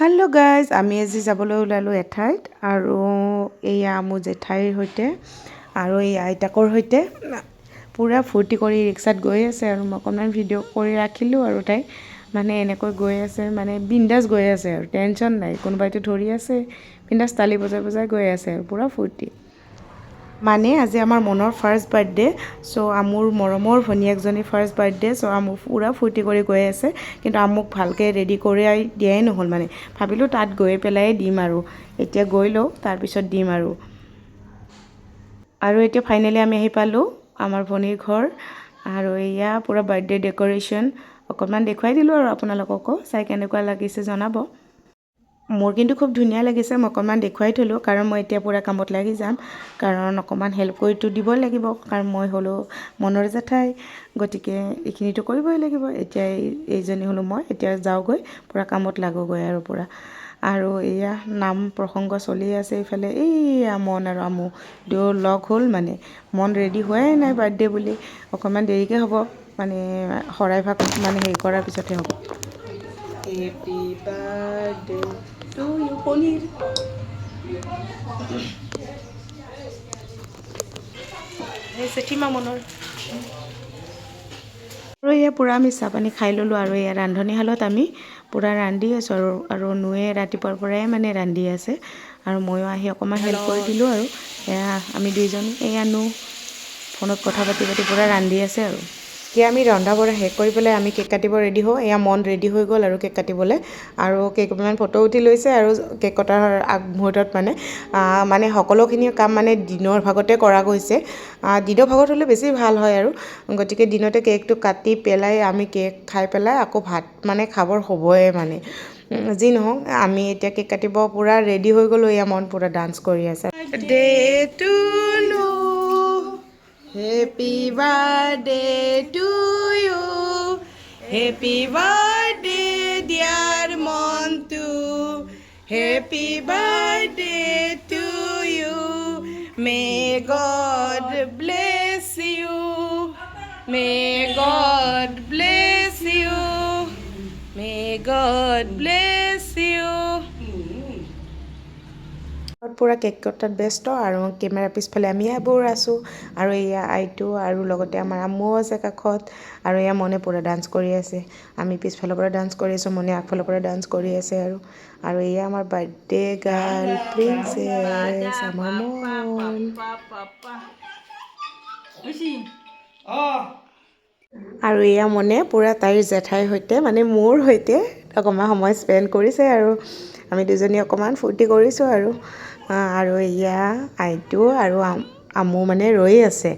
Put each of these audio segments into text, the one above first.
Hello guys आमी আজি যাবলৈ ওলালো এঠাইত আৰু এয়া মোৰ জেঠাইৰ হৈতে আৰু এই আইতাকৰ হৈতে পুৰা ফূৰ্তি কৰি ৰিক্সাত গৈ আছে আৰু মই অকণমান ভিডিঅ' কৰি ৰাখিলোঁ আৰু তাই মানে এনেকৈ গৈ আছে মানে বিন্দাছ গৈ আছে আৰু টেনশ্যন নাই কোনোবাইতো ধৰি আছে বিন্দাছ তালি বজাই বজাই গৈ আছে আৰু পুৰা ফূৰ্তি মানে আজি আমাৰ মনৰ ফাৰ্ষ্ট বাৰ্থডে সো আমুৰ মৰমৰ ভনিয়েকজনী ফাৰ্ষ্ট বাৰ্থডে সো আমু পুৰা ফূৰ্তি কৰি গৈ আছে কিন্তু আমুক ভালকৈ ৰেডি কৰি দিয়াই নহ'ল মানে ভাবিলোঁ তাত গৈ পেলাই দিম আৰু এতিয়া গৈ লওঁ তাৰপিছত দিম আৰু এতিয়া ফাইনেলি আমি আহি পালোঁ আমাৰ ভনিৰ ঘৰ আৰু এয়া পুৰা বাৰ্থডে ডেকোৰেশ্যন অকণমান দেখুৱাই দিলোঁ আৰু আপোনালোককো চাই কেনেকুৱা লাগিছে জনাব মোৰ কিন্তু খুব ধুনীয়া লাগিছে মই অকণমান দেখুৱাই থলোঁ কাৰণ মই এতিয়া পুৰা কামত লাগি যাম কাৰণ অকণমান হেল্প কৰিতো দিবই লাগিব কাৰণ মই হ'লো মনৰ জেঠাই গতিকে এইখিনিতো কৰিবই লাগিব এতিয়া এইজনী হ'লো মই এতিয়া যাওঁগৈ পুৰা কামত লাগোগৈ আৰু পুৰা আৰু এয়া নাম প্ৰসংগ চলি আছে এইফালে এইয়া মন আৰু আমু দুয়ো লগ হ'ল মানে মন ৰেডি হোৱাই নাই বাৰ্থডে বুলি অকণমান দেৰিকৈ হ'ব মানে শৰাইভাগ মানে হেৰি কৰাৰ পিছতহে হ'ব happy birthday to you Ponir জেঠীমা মনৰ আৰু এয়া পূৰা আমি চাহ পানী খাই ল'লোঁ আৰু এয়া ৰান্ধনীশালত আমি পূৰা ৰান্ধি আছোঁ আৰু নুৱে ৰাতিপুৱাৰ পৰাই মানে ৰান্ধি আছে আৰু ময়ো আহি অকণমান হেল্প কৰি দিলোঁ আৰু এয়া আমি দুইজনী এয়া নো ফোনত কথা পাতি পাতি পূৰা ৰান্ধি আছে আৰু এতিয়া আমি ৰন্ধা বঢ়া শেষ কৰি পেলাই আমি কেক কাটিব ৰেডি হওঁ এয়া মন ৰেডি হৈ গ'ল আৰু কেক কাটিবলৈ আৰু কেইকপিমান ফটো উঠি লৈছে আৰু কেক কটাৰ আগমুহূৰ্তত মানে সকলোখিনি কাম মানে দিনৰ ভাগতে কৰা গৈছে দিনৰ ভাগত হ'লে বেছি ভাল হয় আৰু গতিকে দিনতে কেকটো কাটি পেলাই আমি কেক খাই পেলাই আকৌ ভাত মানে খাবৰ হ'বই মানে যি নহওক আমি এতিয়া কেক কাটিব পূৰা ৰেডি হৈ গ'লোঁ এয়া মন পূৰা ডান্স কৰি আছে day to know happy birthday to you happy birthday dear Montu happy birthday to you may God bless you May God bless you. May God bless you. পুৰা কেক কটাত ব্যস্ত আৰু কেমেৰা পিছফালে আমি এইবোৰ আছোঁ আৰু এয়া আইটো আৰু লগতে আমাৰ আম্মুও আছে কাষত আৰু এয়া মনে পুৰা ডান্স কৰি আছে আমি পিছফালৰ পৰা ডান্স কৰি আছোঁ মনে আগফালৰ পৰা ডান্স কৰি আছে আৰু এয়া আমাৰ বাৰ্থডে গাৰ্ল প্ৰিন্সেছ আমাৰ মন আৰু এয়া মনে পূৰা তাইৰ জেঠাইৰ সৈতে মানে মোৰ সৈতে অকণমান সময় স্পেণ্ড কৰিছে আৰু আমি দুজনী অকণমান ফূৰ্তি কৰিছোঁ আৰু এয়া আইটো আৰু আমু মানে ৰৈ আছে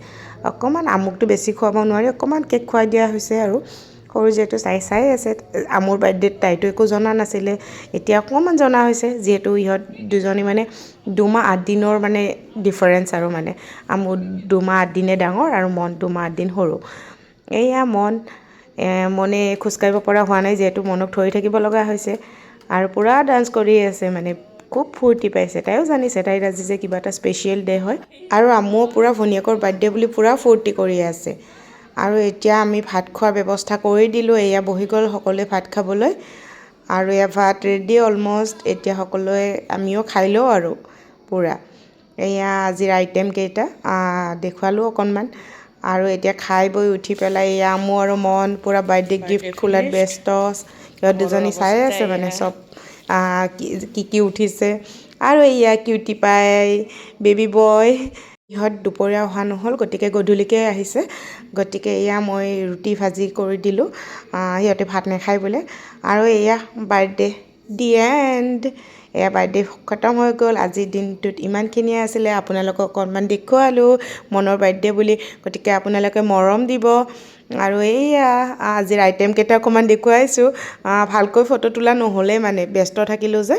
অকণমান আমুকটো বেছি খুৱাব নোৱাৰি অকণমান কেক খুৱাই দিয়া হৈছে আৰু সৰু যিহেতু চাই আছে আমুৰ বাৰ্থডেত তাইতো একো জনা নাছিলে এতিয়া অকণমান জনা হৈছে যিহেতু ইহঁত দুজনী মানে 2 মাহ 8 দিনৰ মানে ডিফাৰেঞ্চ আৰু মানে আমু 2 মাহ 8 দিনে ডাঙৰ আৰু মন 2 মাহ 8 দিন সৰু এয়া মনে খোজকাঢ়িব পৰা হোৱা নাই যিহেতু মনক ধৰি থাকিব লগা হৈছে আৰু পূৰা ডান্স কৰি আছে মানে খুব ফূৰ্তি পাইছে তাইও জানিছে তাইৰ আজি যে কিবা এটা স্পেচিয়েল ডে হয় আৰু আমুও পূৰা ভনীয়েকৰ বাৰ্থডে বুলি পূৰা ফূৰ্তি কৰি আছে আৰু এতিয়া আমি ভাত খোৱাৰ ব্যৱস্থা কৰি দিলোঁ এয়া বহি গ'ল সকলোৱে ভাত খাবলৈ আৰু এয়া ভাত ৰেডি অলমষ্ট এতিয়া সকলোৱে আমিও খাই লওঁ আৰু পূৰা এয়া আজিৰ আইটেম কেইটা দেখুৱালোঁ অকণমান আৰু এতিয়া খাই বৈ উঠি পেলাই এয়া আমু আৰু মন পূৰা বাৰ্থডে গিফ্ট খোলাত ব্যস্ত সিহঁত দুজনী চাই আছে মানে চব কি উঠিছে আৰু এয়া কিউটি পাই বেবী বয় ইহঁত দুপৰীয়া অহা নহ'ল গতিকে গধূলিকৈ আহিছে গতিকে এয়া মই ৰুটি ভাজি কৰি দিলোঁ সিহঁতে ভাত নাখায় বোলে আৰু এয়া বাৰ্থডে দি এণ্ড এয়া বাৰ্থডে খতম হৈ গ'ল আজিৰ দিনটোত ইমানখিনিয়ে আছিলে আপোনালোকক অকণমান দেখুৱালোঁ মনৰ বাৰ্থডে বুলি গতিকে আপোনালোকে মৰম দিব আৰু এইয়া আজিৰ আইটেম কেইটা অকণমান দেখুৱাইছোঁ ভালকৈ ফটো তোলা নহ'লে মানে ব্যস্ত থাকিলোঁ যে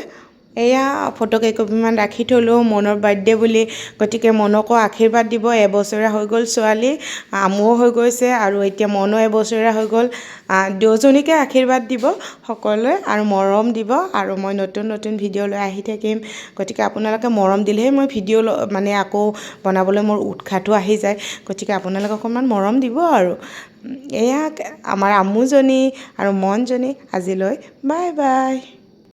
এয়া ফটো কেইকপিমান ৰাখি থ'লোঁ মনৰ বাৰ্থডে বুলি গতিকে মনকো আশীৰ্বাদ দিব এবছৰীয়া হৈ গ'ল ছোৱালী আমুও হৈ গৈছে আৰু এতিয়া মনো এবছৰীয়া হৈ গ'ল দুয়োজনীকে আশীৰ্বাদ দিব সকলোৱে আৰু মৰম দিব আৰু মই নতুন নতুন ভিডিঅ' লৈ আহি থাকিম গতিকে আপোনালোকে মৰম দিলেহে মই ভিডিঅ' মানে আকৌ বনাবলৈ মোৰ উৎসাহটো আহি যায় গতিকে আপোনালোকে অকণমান মৰম দিব আৰু এয়া আমাৰ আমুজনী আৰু মনজনী আজিলৈ বাই বাই